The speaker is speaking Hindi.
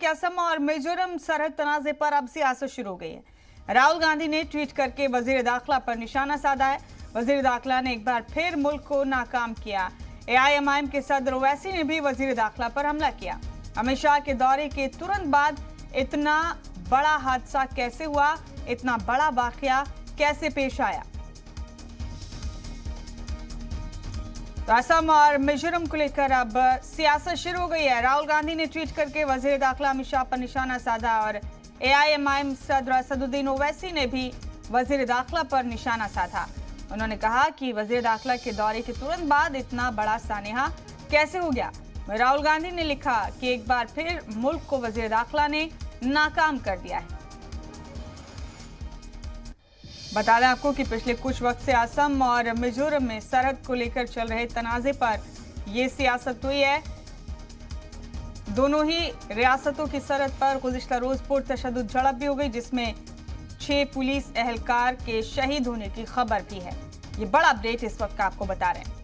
कि असम और मिजोरम सरहद तनाजे पर अब सियासत शुरू हो गई है। राहुल गांधी ने ट्वीट करके वजीर दाखिला पर निशाना साधा है। वजीर दाखिला ने एक बार फिर मुल्क को नाकाम किया। AIMIM के सदर ओवैसी ने भी वजीर दाखिला पर हमला किया। अमित शाह के दौरे के तुरंत बाद इतना बड़ा हादसा कैसे हुआ, इतना बड़ा वाकया कैसे पेश आया? तो असम और मिजोरम को लेकर अब सियासत शुरू हो गई है। राहुल गांधी ने ट्वीट करके वजीर दाखिला अमित शाह पर निशाना साधा और AIMIM सदर असदुद्दीन ओवैसी ने भी वजीर दाखिला पर निशाना साधा। उन्होंने कहा कि वजीर दाखिला के दौरे के तुरंत बाद इतना बड़ा सानेहा कैसे हो गया। राहुल गांधी ने लिखा कि एक बार फिर मुल्क को वजीर दाखिला ने नाकाम कर दिया है। बता दें आपको कि पिछले कुछ वक्त से असम और मिजोरम में सरहद को लेकर चल रहे तनाजे पर यह सियासत हुई है। दोनों ही रियासतों की सरहद पर गुज़िश्ता रोज पुरतशद्दुद झड़प भी हो गई, जिसमें 6 पुलिस एहलकार के शहीद होने की खबर भी है। ये बड़ा अपडेट इस वक्त का आपको बता रहे हैं।